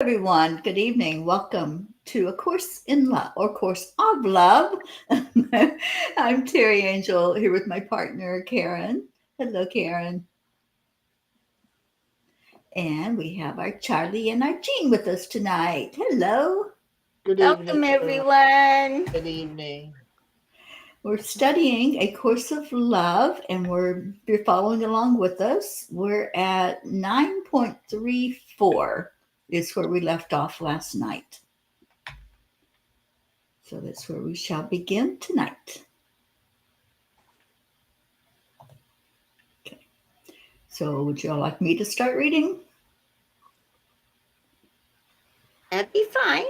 Everyone, good evening. Welcome to A Course in Love or Course of Love. I'm Teri Angel here with my partner, Karen. Hello, Karen. And we have our Charlie and our Jean with us tonight. Hello. Good Welcome, evening. everyone. Good evening. We're studying A Course of Love and you're following along with us. We're at 9.34 is where we left off last night. So that's where we shall begin tonight. Okay. So would you all like me to start reading? That'd be fine.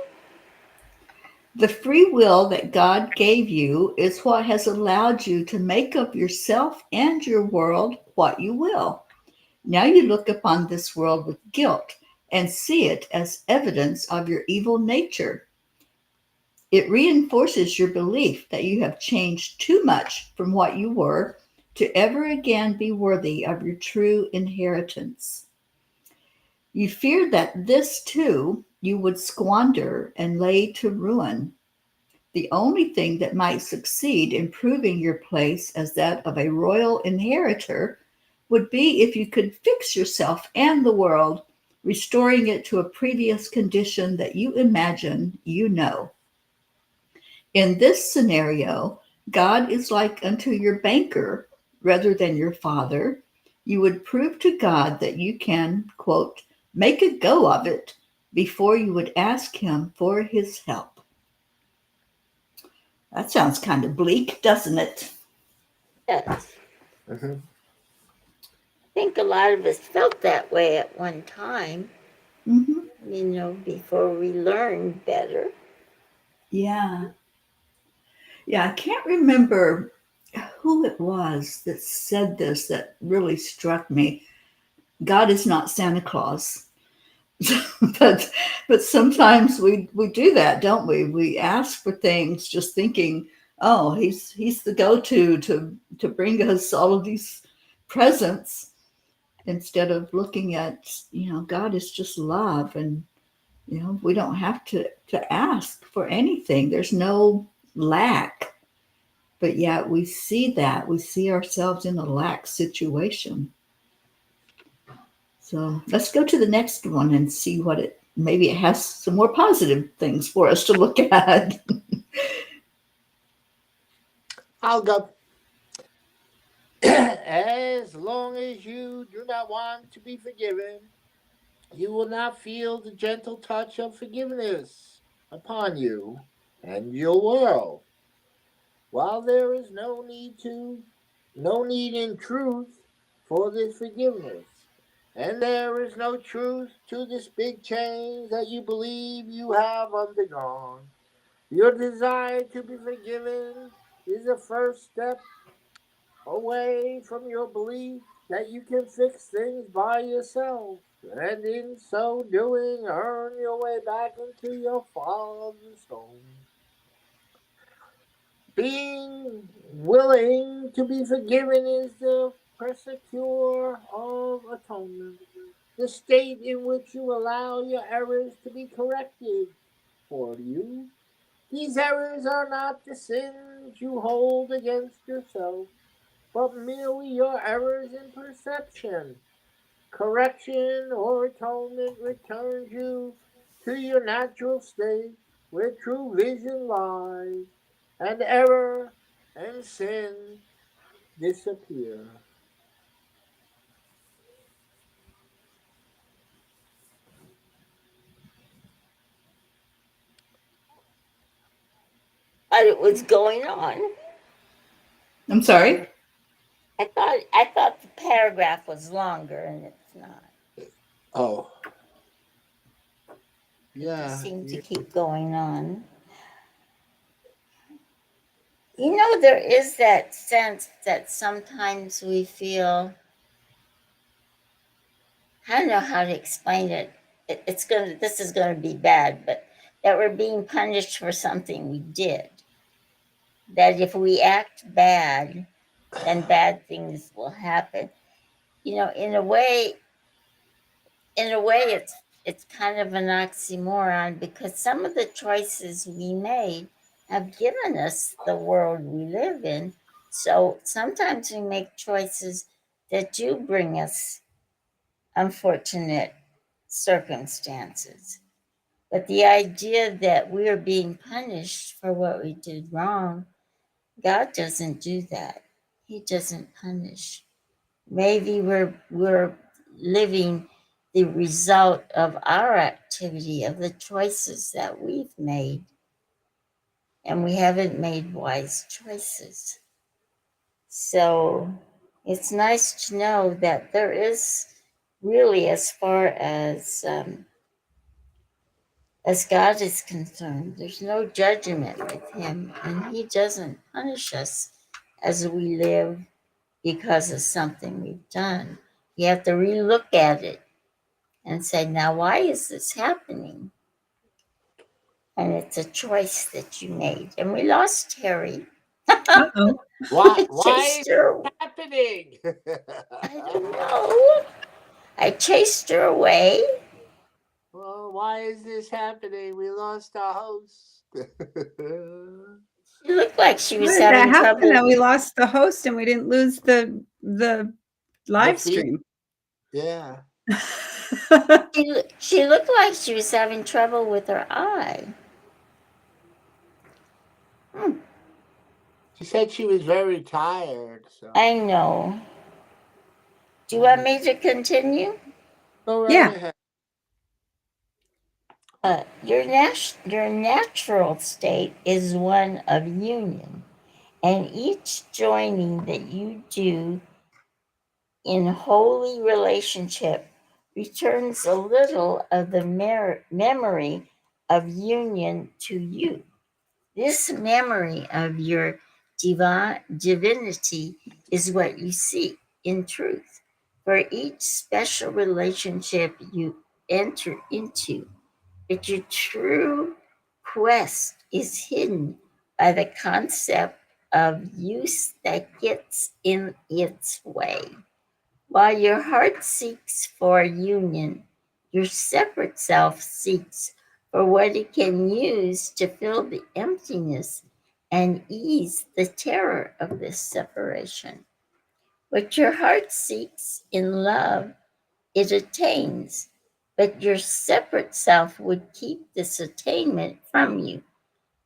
The free will that God gave you is what has allowed you to make of yourself and your world what you will. Now you look upon this world with guilt and see it as evidence of your evil nature. It reinforces your belief that you have changed too much from what you were to ever again be worthy of your true inheritance. You fear that this too you would squander and lay to ruin. The only thing that might succeed in proving your place as that of a royal inheritor would be if you could fix yourself and the world, restoring it to a previous condition that you imagine you know. In this scenario, God is like unto your banker rather than your father. You would prove to God that you can, quote, make a go of it before you would ask him for his help. That sounds kind of bleak, doesn't it? Yes. Mm-hmm. I think a lot of us felt that way at one time, Mm-hmm. before we learned better. Yeah. Yeah, I can't remember who it was that said this that really struck me. God is not Santa Claus. but but sometimes we do that, don't we? We ask for things just thinking, oh, he's the go-to to bring us all of these presents instead of looking at, God is just love, and we don't have to ask for anything. There's no lack, but yet we see ourselves in a lack situation. So let's go to the next one and see what maybe it has some more positive things for us to look at. I'll go. As long as you do not want to be forgiven, you will not feel the gentle touch of forgiveness upon you and your world. While there is no need in truth for this forgiveness, and there is no truth to this big change that you believe you have undergone. Your desire to be forgiven is the first step away from your belief that you can fix things by yourself, and in so doing, earn your way back into your Father's home. Being willing to be forgiven is the procedure of atonement, the state in which you allow your errors to be corrected for you. These errors are not the sins you hold against yourself, but merely your errors in perception. Correction or atonement returns you to your natural state where true vision lies, and error and sin disappear. But it was going on. I'm sorry. I thought the paragraph was longer, and it's not. Oh, It just yeah. seemed to keep going on. There is that sense that sometimes we feel. I don't know how to explain it. This is gonna be bad, but that we're being punished for something we did. That if we act bad, then bad things will happen. In a way, it's kind of an oxymoron because some of the choices we made have given us the world we live in. So sometimes we make choices that do bring us unfortunate circumstances. But the idea that we're being punished for what we did wrong, God doesn't do that. He doesn't punish. Maybe we're living the result of our activity, of the choices that we've made, and we haven't made wise choices. So it's nice to know that there is really, as God is concerned, there's no judgment with Him, and He doesn't punish us as we live because of something we've done. You have to relook at it and say, now, why is this happening? And it's a choice that you made. And we lost Teri. Uh-oh. Why? I Why chased is her. it happening? I don't know. I chased her away. Well, why is this happening? We lost our host. She looked like she How was did that having happen trouble. that we lost the host and we didn't lose the The live feed? stream? Yeah. She looked like she was having trouble with her eye. She said she was very tired. So I know. Do you want me to continue? go right Yeah. ahead. Your natural state is one of union, and each joining that you do in holy relationship returns a little of the memory of union to you. This memory of your divinity is what you seek in truth. For each special relationship you enter into, but your true quest is hidden by the concept of use that gets in its way. While your heart seeks for union, your separate self seeks for what it can use to fill the emptiness and ease the terror of this separation. What your heart seeks in love, it attains, but your separate self would keep this attainment from you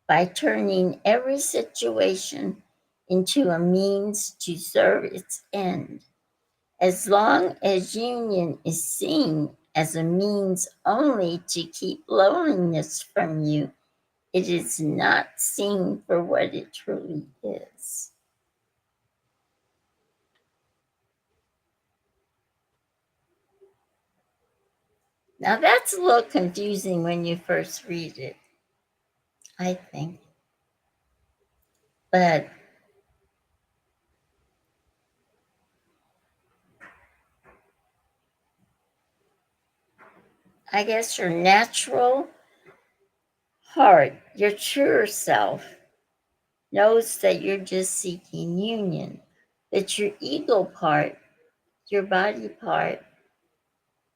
by turning every situation into a means to serve its end. As long as union is seen as a means only to keep loneliness from you, it is not seen for what it truly is. Now, that's a little confusing when you first read it, I think. But I guess your natural heart, your truer self, knows that you're just seeking union. That your ego part, your body part,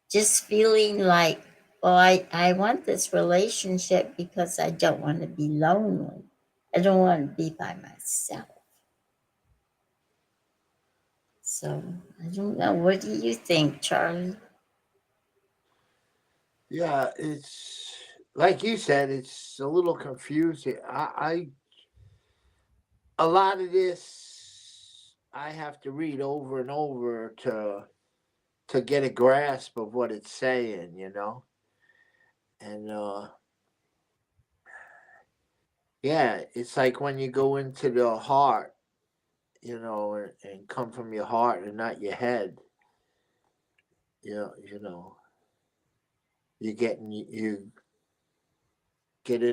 just feeling like, well, I want this relationship because I don't want to be lonely. I don't want to be by myself. So I don't know. What do you think, Charlie? Yeah, it's like you said. It's a little confusing. A lot of this I have to read over and over to get a grasp of what it's saying. And yeah, it's like when you go into the heart, and come from your heart and not your head. You know, you get in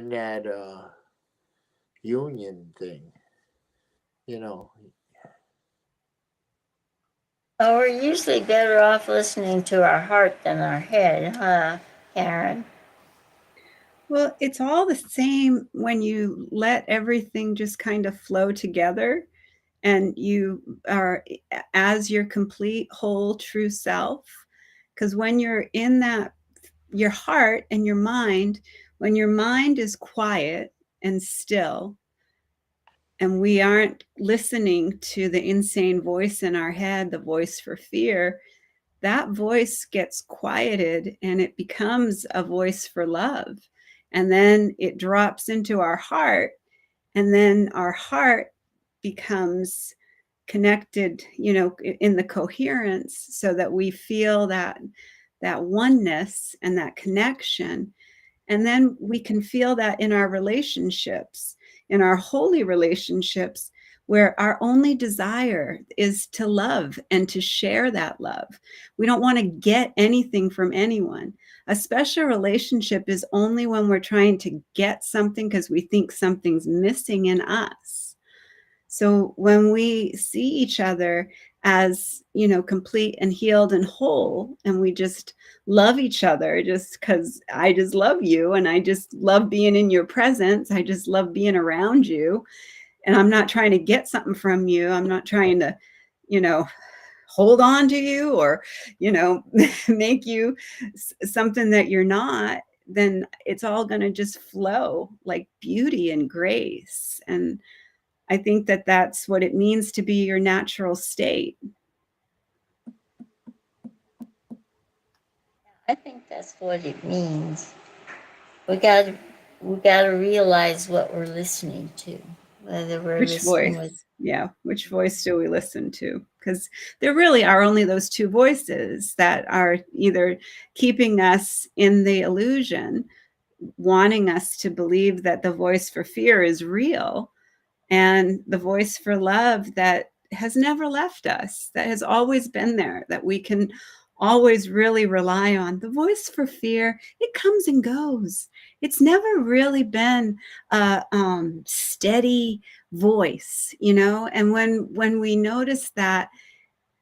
that union thing. You know, Oh, we're usually better off listening to our heart than our head, huh, Karen? Well, it's all the same when you let everything just kind of flow together and you are as your complete, whole, true self. Because when you're in that your heart and your mind, when your mind is quiet and still, and we aren't listening to the insane voice in our head, the voice for fear, that voice gets quieted and it becomes a voice for love. And then it drops into our heart, and then our heart becomes connected, in the coherence, so that we feel that oneness and that connection. And then we can feel that in our relationships, in our holy relationships, where our only desire is to love and to share that love. We don't want to get anything from anyone. A special relationship is only when we're trying to get something because we think something's missing in us. So when we see each other as, complete and healed and whole, and we just love each other just because I just love you and I just love being in your presence, I just love being around you, and I'm not trying to get something from you, I'm not trying to, hold on to you or, make you something that you're not, then it's all going to just flow like beauty and grace. And I think that that's what it means to be your natural state. I think that's what it means. We got to realize what we're listening to, whether we're Which listening voice? with. Yeah, which voice do we listen to? Because there really are only those two voices that are either keeping us in the illusion, wanting us to believe that the voice for fear is real, and the voice for love that has never left us, that has always been there, that we can always really rely on. The voice for fear, it comes and goes. It's never really been a steady voice, and when we notice that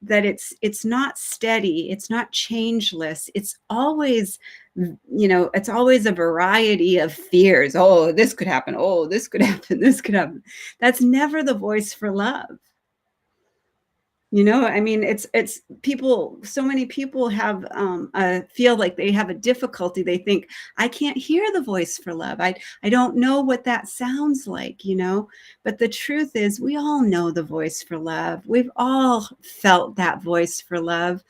it's not steady, it's not changeless, it's always, it's always a variety of fears. Oh, this could happen, oh, this could happen, this could happen. That's never the voice for love. I mean, it's people, so many people have feel like they have a difficulty. They think, I can't hear the voice for love. I don't know what that sounds like, but the truth is we all know the voice for love. We've all felt that voice for love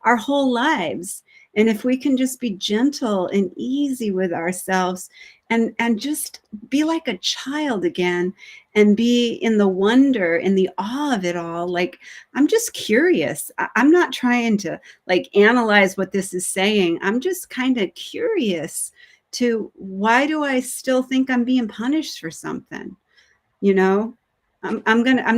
our whole lives. And if we can just be gentle and easy with ourselves and just be like a child again, and be in the wonder, in the awe of it all, like, I'm just curious. I'm not trying to like analyze what this is saying. I'm just kind of curious to, why do I still think I'm being punished for something? I'm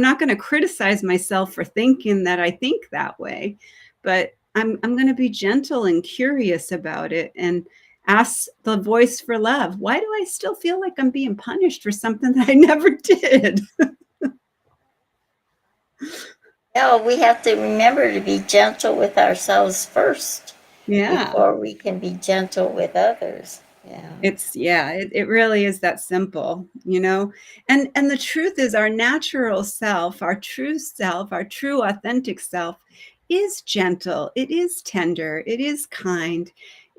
not gonna criticize myself for thinking that I think that way, but I'm gonna be gentle and curious about it and ask the voice for love. Why do I still feel like I'm being punished for something that I never did? No, we have to remember to be gentle with ourselves first. Yeah. Before we can be gentle with others. Yeah. It really is that simple, and the truth is, our natural self, our true authentic self is gentle, it is tender, it is kind.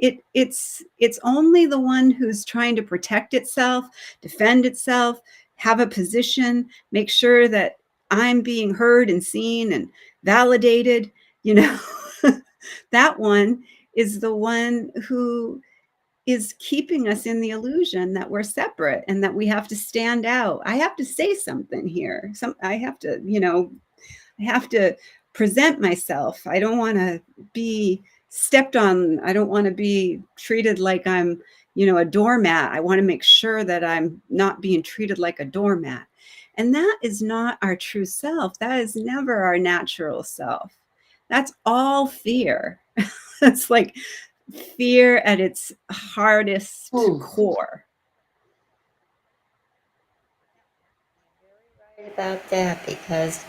It's only the one who's trying to protect itself, defend itself, have a position, make sure that I'm being heard and seen and validated, that one is the one who is keeping us in the illusion that we're separate and that we have to stand out. I have to say something here. I have to present myself. I don't want to be stepped on. I don't want to be treated like I'm, a doormat. I want to make sure that I'm not being treated like a doormat. And that is not our true self. That is never our natural self. That's all fear. It's like fear at its hardest core. You're right about that, because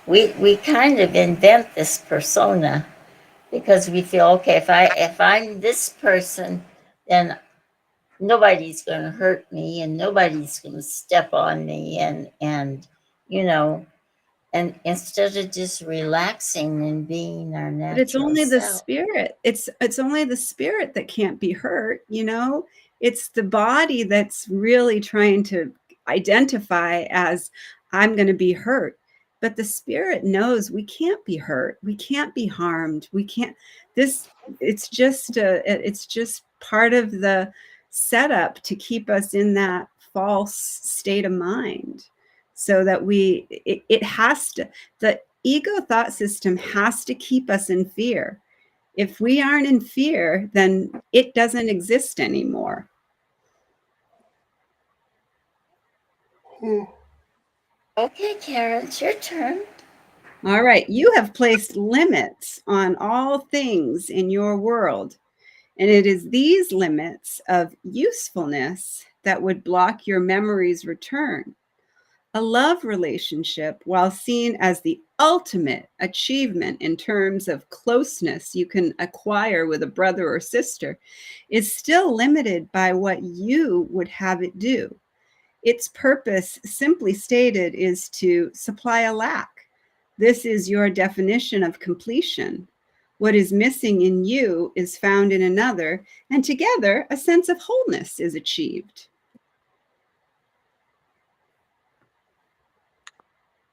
we kind of invent this persona because we feel, okay, if I'm this person, then nobody's going to hurt me and nobody's going to step on me, and you know And instead of just relaxing and being our natural But it's only the self. spirit. It's only the spirit that can't be hurt, you know? It's the body that's really trying to identify as I'm going to be hurt. But the spirit knows we can't be hurt. We can't be harmed. We can't this it's just part of the setup to keep us in that false state of mind, so that it has to, the ego thought system has to keep us in fear. If we aren't in fear, then it doesn't exist anymore. Okay, Karen, it's your turn. All right, you have placed limits on all things in your world, and it is these limits of usefulness that would block your memory's return. A love relationship, while seen as the ultimate achievement in terms of closeness you can acquire with a brother or sister, is still limited by what you would have it do. Its purpose, simply stated, is to supply a lack. This is your definition of completion. What is missing in you is found in another, and together a sense of wholeness is achieved.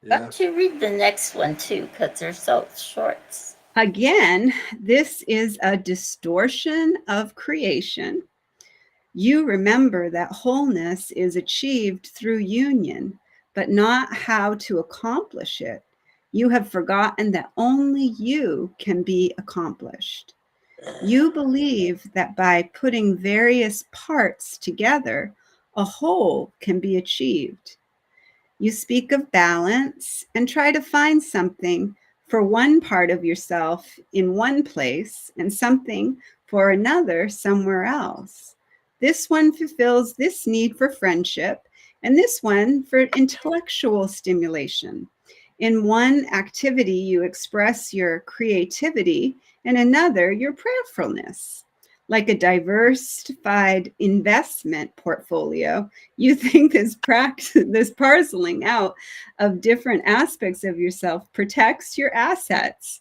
Why don't you read the next one too, because they're so short. Again, this is a distortion of creation. You remember that wholeness is achieved through union, but not how to accomplish it. You have forgotten that only you can be accomplished. You believe that by putting various parts together, a whole can be achieved. You speak of balance and try to find something for one part of yourself in one place and something for another somewhere else. This one fulfills this need for friendship, and this one for intellectual stimulation. In one activity, you express your creativity, in another, your prayerfulness. Like a diversified investment portfolio, you think this parceling out of different aspects of yourself protects your assets.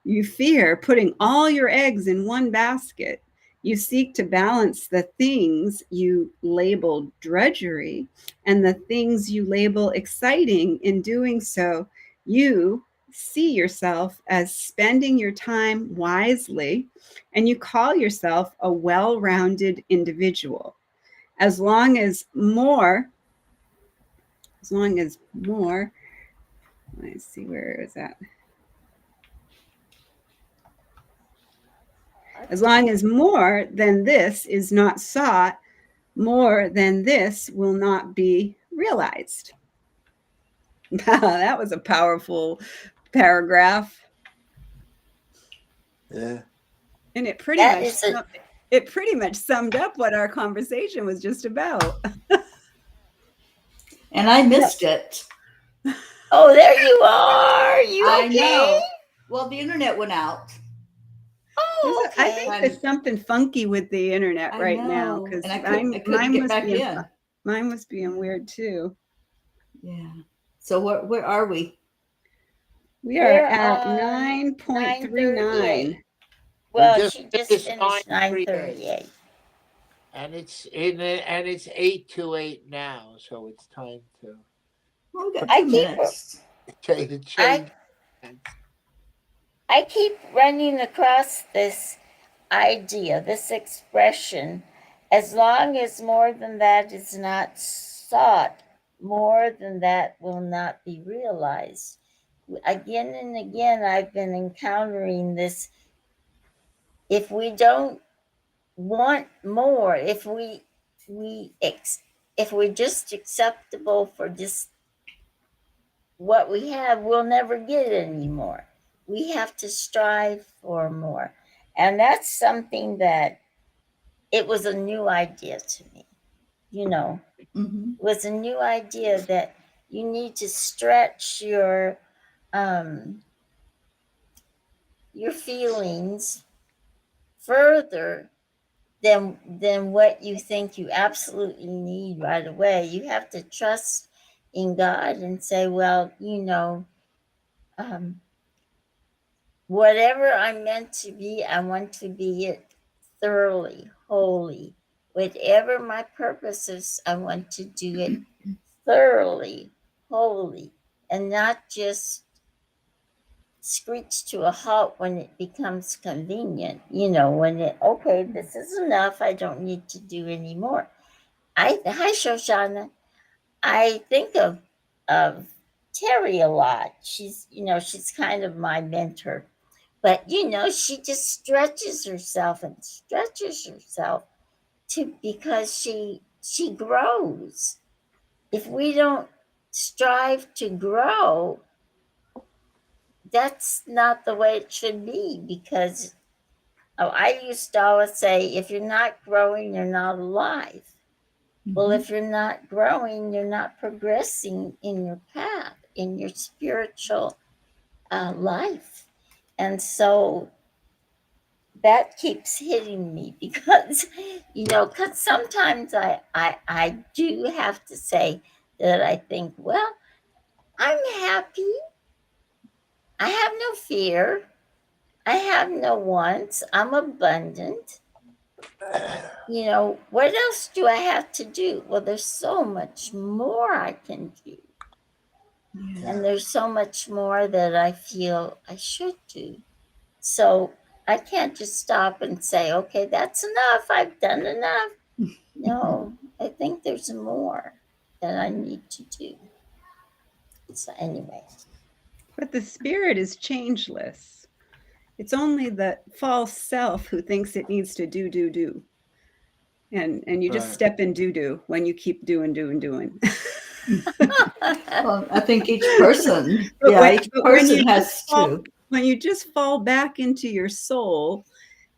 You fear putting all your eggs in one basket. You seek to balance the things you label drudgery and the things you label exciting. In doing so, you see yourself as spending your time wisely, and you call yourself a well-rounded individual. As long as more, let's see, where is that? As long as more than this is not sought, more than this will not be realized. That was a powerful paragraph. Yeah. And it pretty much summed up what our conversation was just about. And I missed it. Oh, there you are. You I okay? know. Well, the internet went out. Oh, okay. I think there's something funky with the internet right now, because and I couldn't get back in. Mine was being weird too. Yeah. So where are we? We are at 9.39. Well, she just finished 9:38. And it's 8:28 now, so it's time to. Well, we got 2 minutes. I keep running across this idea, this expression, as long as more than that is not sought, more than that will not be realized. Again and again, I've been encountering this. If we don't want more, if we're just acceptable for just what we have, we'll never get any more. We have to strive for more. And that's something that it was a new idea to me. Mm-hmm. It was a new idea that you need to stretch your feelings further than what you think you absolutely need right away. You have to trust in God and say, well, whatever I'm meant to be, I want to be it thoroughly, wholly. Whatever my purpose is, I want to do it thoroughly, wholly, and not just screech to a halt when it becomes convenient. When okay, this is enough. I don't need to do any more. Hi, Shoshana. I think of Teri a lot. She's kind of my mentor. But she just stretches herself and stretches herself because she grows. If we don't strive to grow, that's not the way it should be, because I used to always say, if you're not growing, you're not alive. Well, if you're not growing, you're not progressing in your path, in your spiritual life. And so that keeps hitting me because, because sometimes I do have to say that I think, well, I'm happy. I have no fear. I have no wants. I'm abundant. What else do I have to do? Well, there's so much more I can do. Yeah. And there's so much more that I feel I should do. So I can't just stop and say, okay, that's enough. I've done enough. No, I think there's more that I need to do. So anyway. But the spirit is changeless. It's only the false self who thinks it needs to do. And you just Right. step in do when you keep doing. Well, I think each person, But each person has to. When you just fall back into your soul,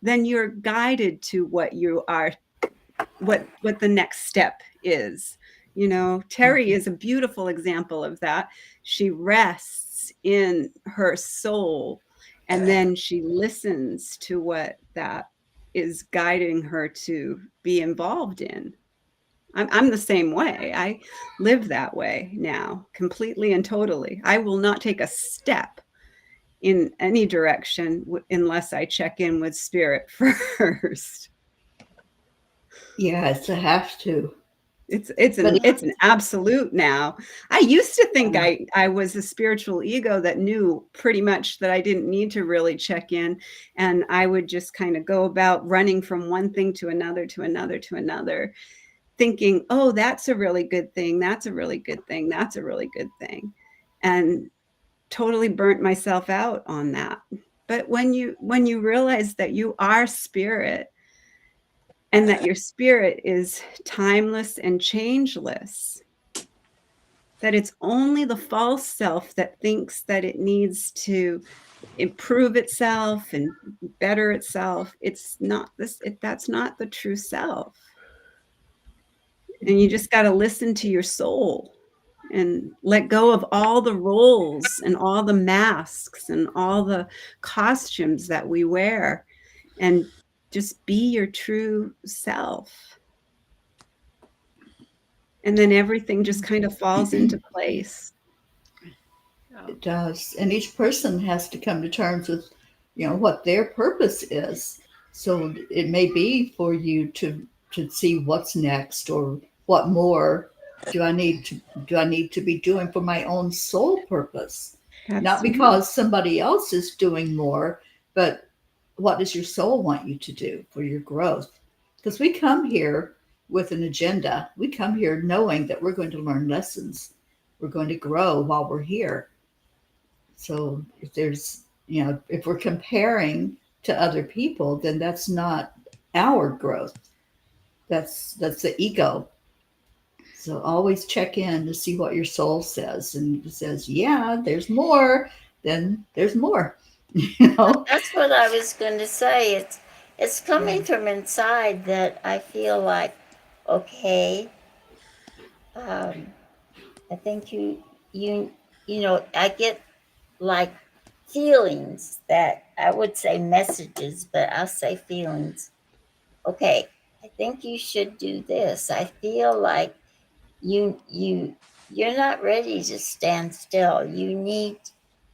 then you're guided to what you are, what the next step is. Teri is a beautiful example of that. She rests in her soul, and then she listens to what that is guiding her to be involved in. I'm the same way. I live that way now, completely and totally. I will not take a step in any direction unless I check in with spirit first. Yeah, it's a have to. It's an absolute now. I used to think I was a spiritual ego that knew pretty much that I didn't need to really check in, and I would just kind of go about running from one thing to another, thinking, oh, that's a really good thing. That's a really good thing. That's a really good thing. And totally burnt myself out on that. But when you realize that you are spirit, and that your spirit is timeless and changeless, that it's only the false self that thinks that it needs to improve itself and better itself. It's not this. That's not the true self. And you just got to listen to your soul and let go of all the roles and all the masks and all the costumes that we wear, and just be your true self. And then everything just kind of falls into place. It does. And each person has to come to terms with, what their purpose is. So it may be for you to see what's next, or what more do I need to be doing for my own soul purpose. Not because somebody else is doing more, but what does your soul want you to do for your growth? Because we come here with an agenda. We come here knowing that we're going to learn lessons. We're going to grow while we're here. So if there's, if we're comparing to other people, then that's not our growth. That's the ego. So always check in to see what your soul says. And if it says, yeah, there's more, then there's more. That's what I was going to say. It's coming from inside that I feel like, okay, I think I get like feelings that I would say messages, but I'll say feelings. Okay, I think you should do this. I feel like you're not ready to stand still. You need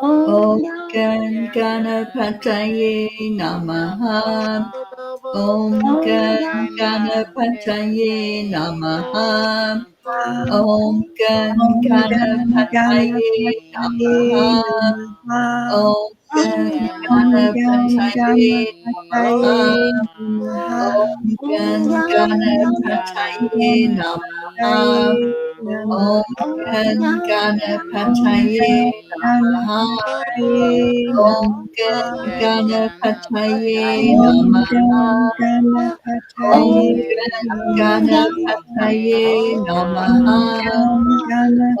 Om Gam Ganapataye Namaha. Om Gam Ganapataye Namaha. Om Gam Ganapataye Namaha. Om Gam Ganapataye Namaha. Om Gam Ganapataye Namaha. Om Gam Ganapataye Namaha. Om Gam Ganapataye Namaha. Om Gam Ganapataye Namaha. Om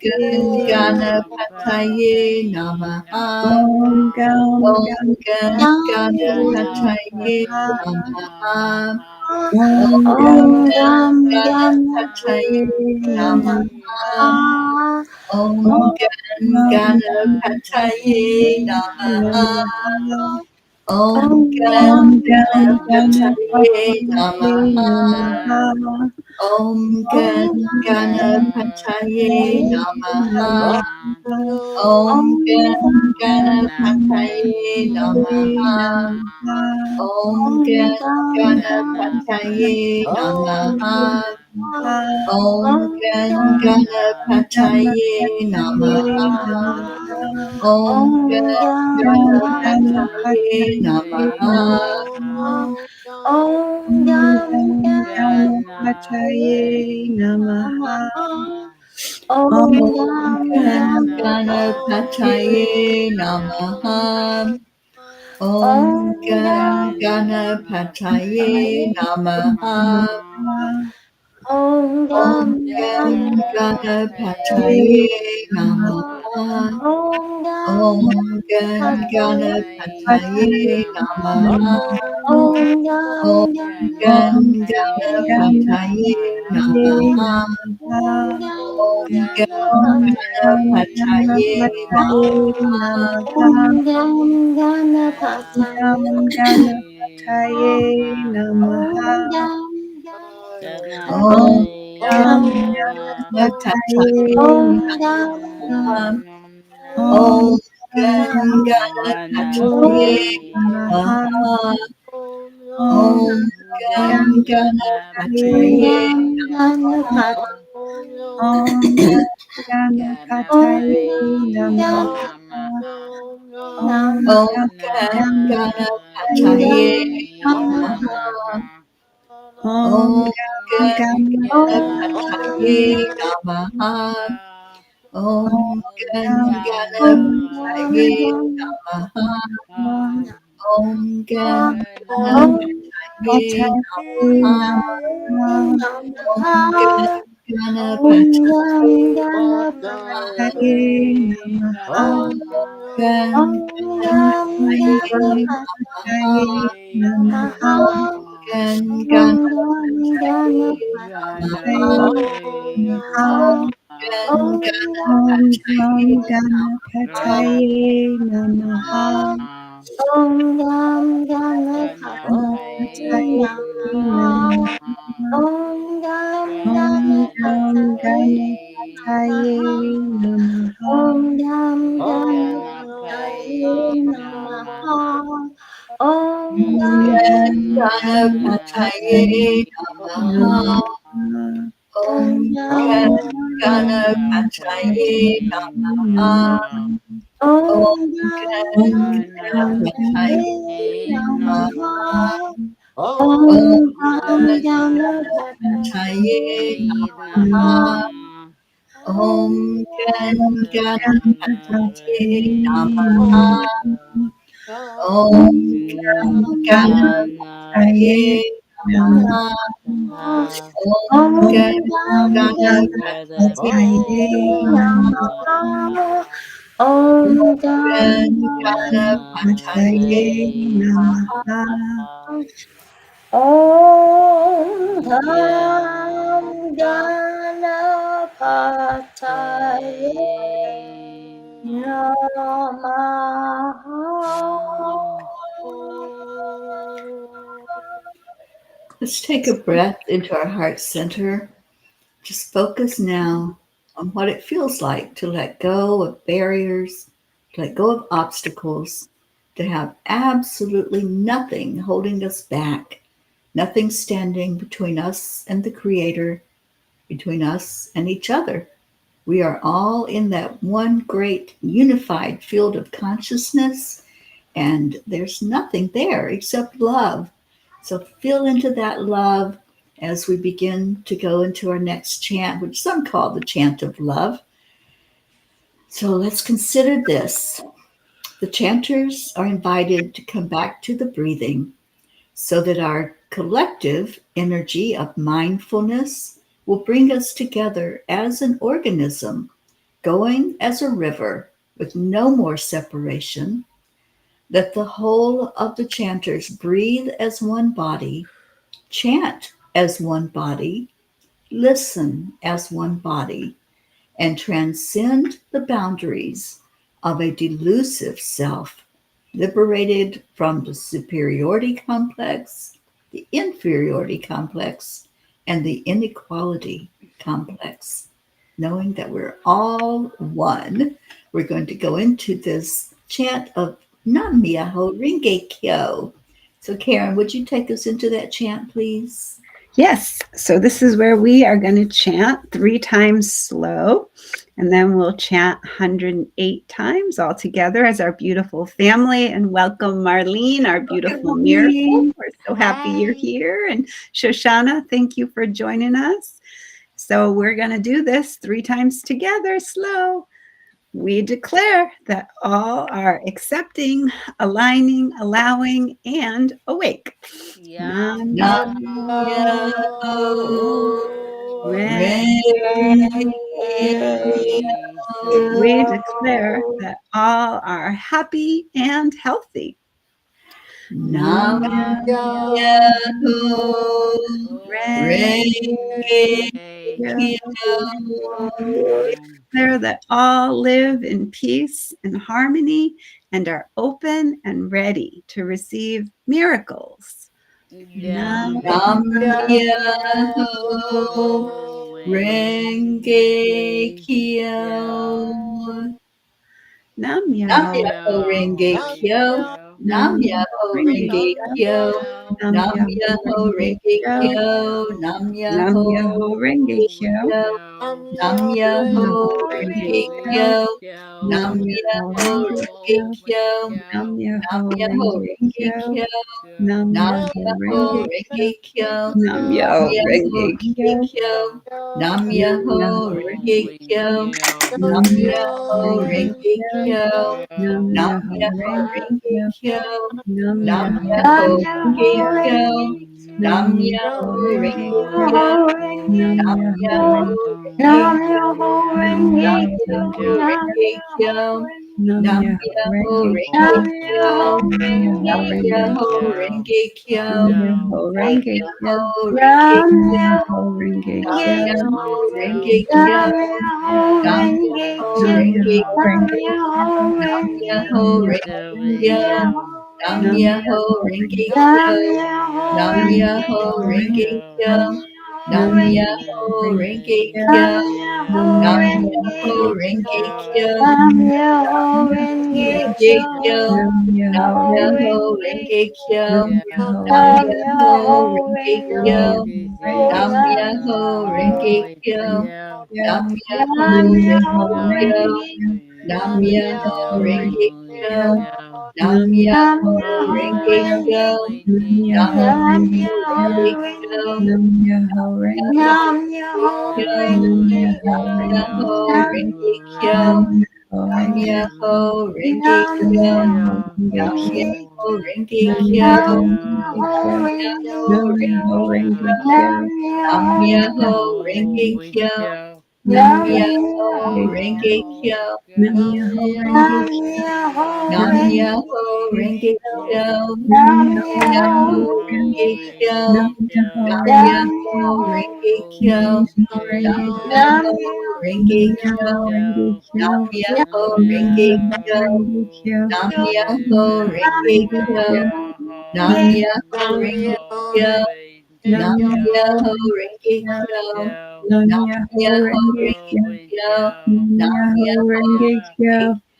Gam Ganapataye Namaha. Om Gam Ganapataye Namaha. Om Gam Ganapataye Namaha. Om Gam Ganapataye Namaha. Om Gam Ganapataye Namaha. Om Gam Ganapataye Namaha. Om Gam Ganapataye Namaha. Om Gam Ganapataye Namaha. Om Gam Ganapataye Namaha. Om Gam Ganapataye Namaha. Om Gam Ganapataye Namaha. Om Om Gam Gam Ganapataye Namaha. Om Om Gam Gam Ganapataye Namaha. Om Om Gam Gam Ganapataye Namaha. Om Gam Om Gam Ganapataye Namaha. Om Gam Om Gam Ganapataye Namaha. Om Gam Ganapataye Namaha. Om Gam Ganapataye Ganapataye Namaha. Om Gam Om Gam Ganapataye Om Gam Namaha. Om Om Gam Ganapataye Namaha. Namaha. Om Om Gam Om Ganapataye Gam Namaha. Ganapataye Om Ganapataye Namaha. Om Om Gam Ganapataye Namaha. Namaha. Om Om Gam Om Ganapataye Namaha. Om Gam Ganapataye Namaha. Om Gam Ganapataye Namaha. Om Gam Ganapataye Namaha. Om Gam Ganapataye Namaha. Om Gam Ganapataye Namaha. Om Gam Ganapataye Namaha. Namaha. Om Gam Ganapataye Ganapataye Namaha. Namaha. Om Gam Om Ganapataye Ganapataye Namaha. Namaha. Om Gam Ganapataye Namaha. Om Om Gam Gam Ganapataye Ganapataye Namaha. Namaha. Om Om Gam Gam Ganapataye Ganapataye Namaha. Om Om Gam Gam Ganapataye Ganapataye Namaha. Namaha. Om Om Gam Gam Ganapataye Ganapataye Namaha. Om Gam Ganapataye Namaha. Om Gam Ganapataye Namaha. Om Om Gam Gam Ganapataye Namaha. Namaha. Om Gam Gam Ganapataye Namaha. Om Gam Ganapataye Namaha. Let's take a breath into our heart center. Just focus now on what it feels like to let go of barriers, to let go of obstacles, to have absolutely nothing holding us back, nothing standing between us and the Creator, between us and each other. We are all in that one great unified field of consciousness, and there's nothing there except love. So feel into that love as we begin to go into our next chant, which some call the chant of love. So let's consider this. The chanters are invited to come back to the breathing so that our collective energy of mindfulness will bring us together as an organism, going as a river with no more separation. Let the whole of the chanters breathe as one body, chant as one body, listen as one body, and transcend the boundaries of a delusive self, liberated from the superiority complex, the inferiority complex, and the inequality complex. Knowing that we're all one, we're going to go into this chant of Nam Myoho Renge Kyo. So, Karen, would you take us into that chant, please? Yes. So this is where we are going to chant 3 times slow, and then we'll chant 108 times all together as our beautiful family. And welcome, Marlene, our beautiful miracle. We're so happy you're here. And Shoshana, thank you for joining us. So we're going to do this 3 times together, slow. We declare that all are accepting, aligning, allowing, and awake. Yum, Nam yum, Myoho Renge Renge We Kyo. declare that all are happy and healthy. Nam Myoho Myoho Renge Kyo. We declare that all live in peace and harmony and are open and ready to receive miracles. Yum, Nam Myoho Renge Kyo. Nam Nam Myoho Myoho Renge Kyo. Nam Nam Myoho Renge Renge Kyo. Kyo. Nam Nam Myoho Myoho Renge Renge Kyo. Kyo. Nam Nam Myoho Myoho Renge Kyo. Kyo. Nam Nam Myoho Myoho Renge Renge Kyo. Kyo. Nam Nam Myoho Myoho Renge Renge Kyo. Kyo. Nam Nam Myoho Myoho Renge Renge Kyo. Kyo. Nam Nam Myoho Myoho Renge Renge Kyo. Nam Nam Myoho Myoho Renge Renge Kyo. Kyo. Nam Nam Myoho Myoho Renge Renge Kyo. Kyo. Nam Nam Myoho Myoho Renge Renge Kyo. Kyo. Nam Nam Myoho Myoho Renge Renge Kyo. Kyo. Nam Nam Myoho Myoho Renge Renge Kyo. Kyo. Nam Nam Myoho Myoho Renge Renge Kyo. Kyo. Nam Nam Myoho Myoho Renge Renge Kyo. Nam Nam Myoho Myoho Renge Kyo. Renge Kyo. Nam Nam Myoho Myoho Renge Renge Kyo. Kyo. Nam Myoho Nam Renge Myoho Kyo. Renge Kyo. Nam Myoho Nam Renge Kyo. Myoho Renge Nam Kyo. Myoho Renge Nam Kyo. Myoho Renge Nam Kyo. Nam Myoho Renge Myoho Kyo. Renge Kyo. Nam Nam Myoho Myoho Renge Renge Kyo. Kyo. Nam Nam Myoho Myoho Renge Renge Kyo. Kyo. Nam Nam Myoho Myoho Renge Renge Kyo. Kyo. Nam Nam Myoho Myoho Renge Renge Kyo. Kyo. Nam Nam Myoho Myoho Renge Renge Kyo. Kyo. Nam Nam Myoho Myoho Renge Renge Kyo. Kyo. Nam Nam Myoho Renge Myoho Kyo. Renge Kyo. Nam Myoho Nam Renge Myoho Renge Nam Kyo. Myoho Renge Nam Kyo. Myoho Nam Renge Kyo. Myoho Renge Kyo. Nam Myoho Nam Renge Myoho Kyo. Renge Kyo. Nam Nam Myoho Myoho Renge Renge Kyo. Kyo. Nam Nam Myoho Myoho Renge Renge Kyo. Kyo. Nam Nam Myoho Renge Myoho Kyo. Renge Kyo. Nam Myoho Renge Nam Kyo. Myoho Nam Renge Myoho Kyo. Nam Renge Myoho Kyo. Renge Kyo. Nam Myoho Nam Renge Myoho Kyo. Renge Nam Kyo. Myoho Renge Nam Kyo. Myoho Renge Nam Kyo. Myoho Renge Kyo. Nam Myoho Nam Renge Myoho Renge Kyo. Kyo. Nam Myoho Renge Kyo. Nam Nam Myoho Myoho Renge Kyo. Renge Kyo. Nam Myoho Renge Kyo. Nam Nam Myoho Renge Kyo. Nam Myoho Myoho Renge Kyo. Renge Kyo. Nam Myoho Nam Renge Myoho Kyo. Renge Kyo. Nam Myoho Nam Renge Kyo. Myoho Renge Nam Kyo. Myoho Renge Kyo. Nam Myoho Nam Renge Myoho Kyo. Renge Kyo. Nam Myoho Nam Renge Kyo. Nam Myoho Renge Kyo. Nam Myoho Renge Kyo. Nam Nam Myoho Myoho Renge Renge Kyo. Kyo. Nam Nam Myoho Myoho Renge Kyo. Renge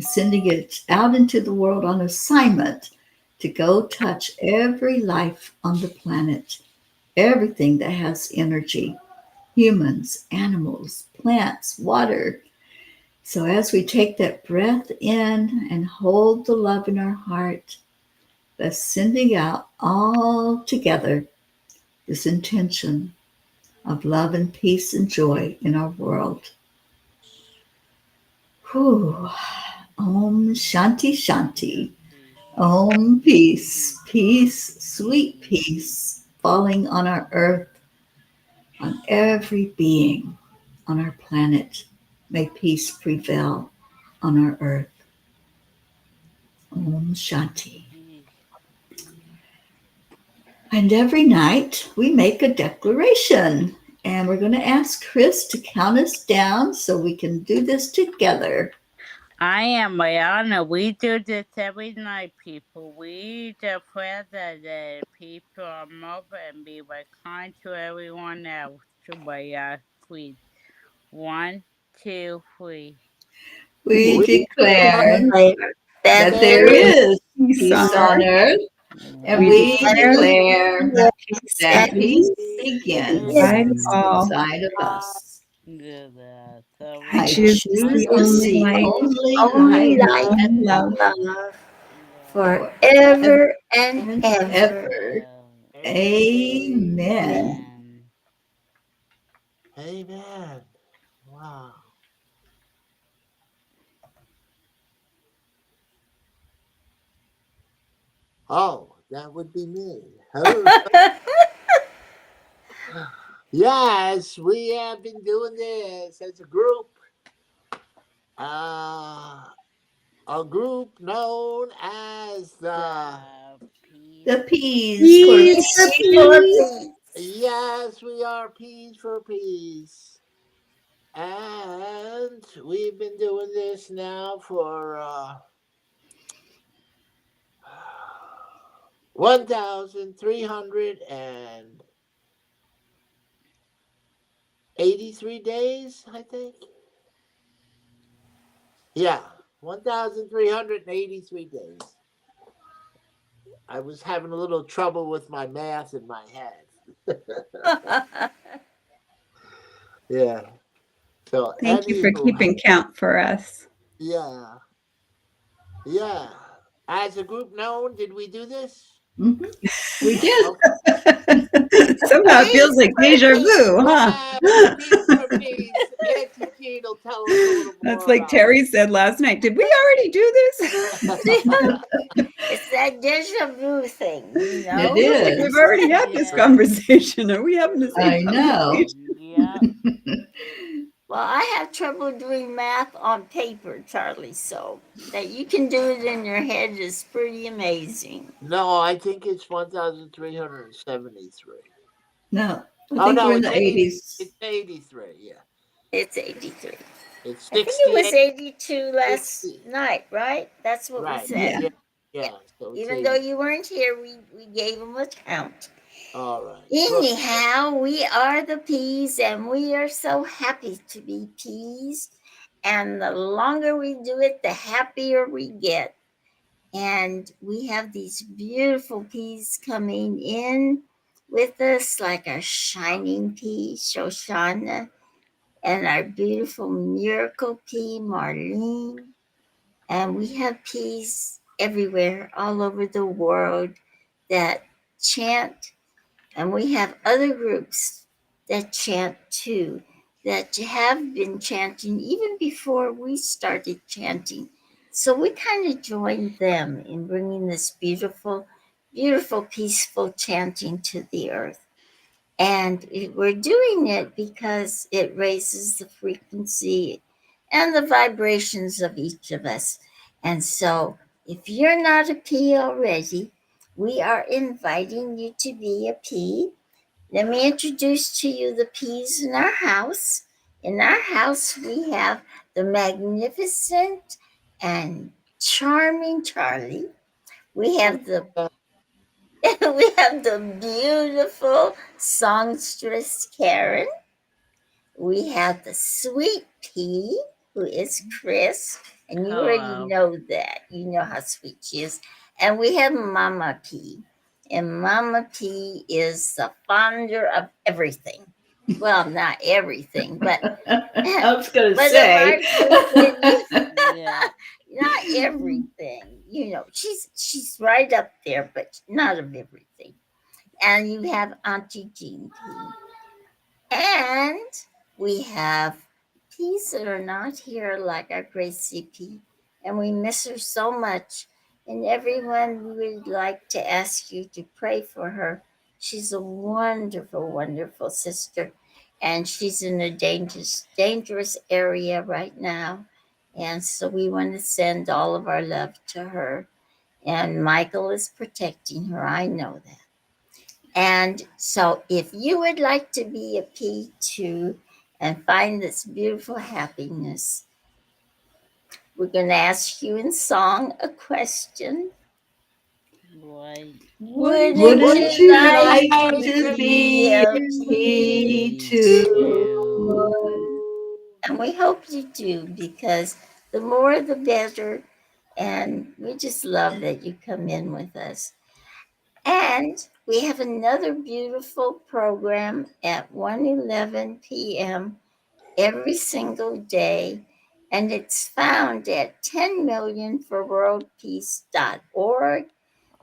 sending it out into the world on assignment to go touch every life on the planet, everything that has energy, humans, animals, plants, water. So as we take that breath in and hold the love in our heart, that's sending out all together this intention of love and peace and joy in our world. Whew. Om Shanti Shanti. Om peace, peace, sweet peace falling on our earth, on every being on our planet. May peace prevail on our earth. Om Shanti. And every night we make a declaration. And we're going to ask Chris to count us down so we can do this together. I am Rihanna. We do this every night, people. We declare that the people are over and be kind to everyone else. Please. 1, 2, 3. We We declare that that there is Peace peace on on earth. earth, and We we declare declare peace that peace begins begins inside of all. inside of us. I I choose to choose see to only see light only light and love. forever and and ever. ever. Amen. Amen. Wow. Oh, that would be me. Yes, we have been doing this as a group. A group known as the Peas for peace. Yes, we are Peas for Peace. And we've been doing this now for 1,383 days, I think. Yeah, 1,383 days. I was having a little trouble with my math in my head. Yeah. So, Thank you for keeping count for us. Yeah. Yeah. As a group known, did we do this? Mm-hmm. We did. Somehow it feels like deja vu, huh? Peace for peace. Auntie Jean will tell us a little more. That's like Teri said last night. Did we already do this? It's that deja vu thing, you know? It is. We've already had this conversation. Are we having the same I know. conversation? Yeah. Well, I have trouble doing math on paper, Charlie, so that you can do it in your head is pretty amazing. No, I think it's 1,373. No, I think we're in the 80s. It's 83, yeah. It's 83. It's I think it was 82 last 60. night, right? That's what we said. Yeah. So even though you weren't here, we gave them a count. All right. Anyhow, we are the Peas, and we are so happy to be Peas. And the longer we do it, the happier we get. And we have these beautiful Peas coming in with us, like our shining pea, Shoshana, and our beautiful miracle pea, Marlene. And we have Peas everywhere, all over the world, that chant. And we have other groups that chant too, that have been chanting even before we started chanting. So we kind of joined them in bringing this beautiful, beautiful, peaceful chanting to the earth. And we're doing it because it raises the frequency and the vibrations of each of us. And so if you're not a P already, we are inviting you to be a P. Let me introduce to you the P's in our house. In our house, we have the magnificent and charming Charlie. We have the we have the beautiful songstress Karen. We have the sweet P, who is Chris. And you already Hello. know that. You know how sweet she is. And we have Mama P. And Mama P is the founder of everything. Well, not everything, but I was going to but of our say. group, Yeah. not everything. She's right up there, but not of everything. And you have Auntie Jean P. And we have P's that are not here, like our Gracie P. And we miss her so much. And everyone, we would like to ask you to pray for her. She's a wonderful, wonderful sister. And she's in a dangerous area right now. And so we want to send all of our love to her. And Michael is protecting her. I know that. And so, if you would like to be a P2 and find this beautiful happiness, we're going to ask you in song a question. What? Wouldn't Wouldn't you you like like to to be be a a P2? P2? And we hope you do, because the more the better. And we just love that you come in with us. And we have another beautiful program at 1:11 p.m. every single day. And it's found at 10 million for worldpeace.org,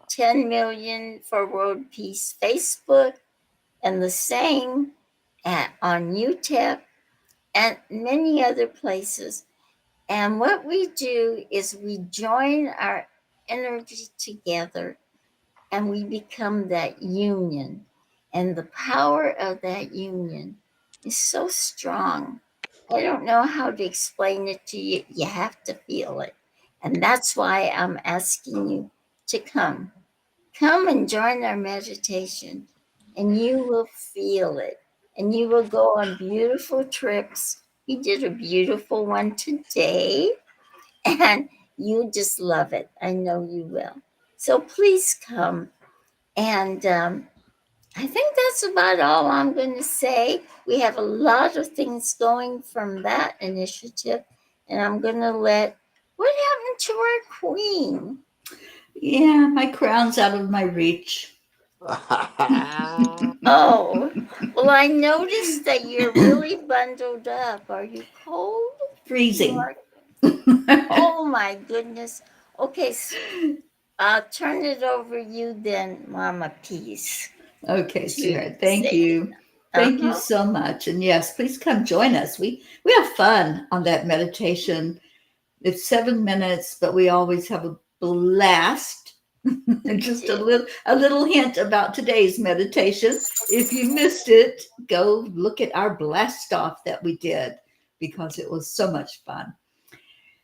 10 million for World Peace Facebook, and the same on UTEP and many other places. And what we do is we join our energy together and we become that union. And the power of that union is so strong. I don't know how to explain it to you. You have to feel it. And that's why I'm asking you to come. Come and join our meditation, and you will feel it. And you will go on beautiful trips. We did a beautiful one today, and you just love it. I know you will. So please come. And I think that's about all I'm going to say. We have a lot of things going from that initiative. And I'm going to what happened to our queen? Yeah, my crown's out of my reach. Oh, well, I noticed that you're really bundled up. Are you cold? You Freezing. are. Oh, my goodness. Okay, I'll turn it over you then, Mama Peace, Okay, to sweetheart. Thank say it. you. Thank you Uh-huh. so much. And yes, please come join us. We have fun on that meditation. It's 7 minutes, but we always have a blast. And just a little hint about today's meditation. If you missed it, go look at our blast off that we did because it was so much fun.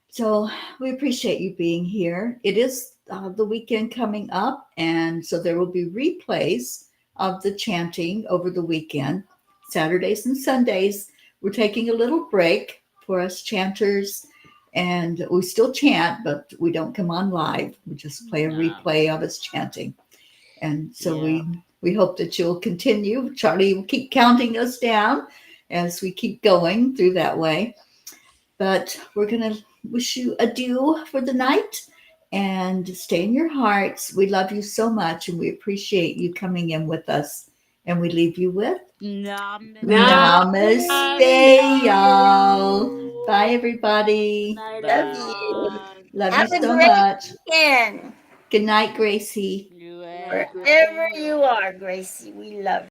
So we appreciate you being here. It is the weekend coming up, and so there will be replays of the chanting over the weekend, Saturdays and Sundays. We're taking a little break for us chanters, and we still chant, but we don't come on live. We just play a No. replay of us chanting. And so Yeah. we hope that you'll continue. Charlie will keep counting us down as we keep going through that way. But we're going to wish you adieu for the night and stay in your hearts. We love you so much and we appreciate you coming in with us. And we leave you with Namaste. Namaste, y'all. Bye, everybody. Night, Love you. everyone. Love you Have a so great much. weekend. Good night, Gracie. You Night, Wherever you Gracie. are, Gracie, we love you.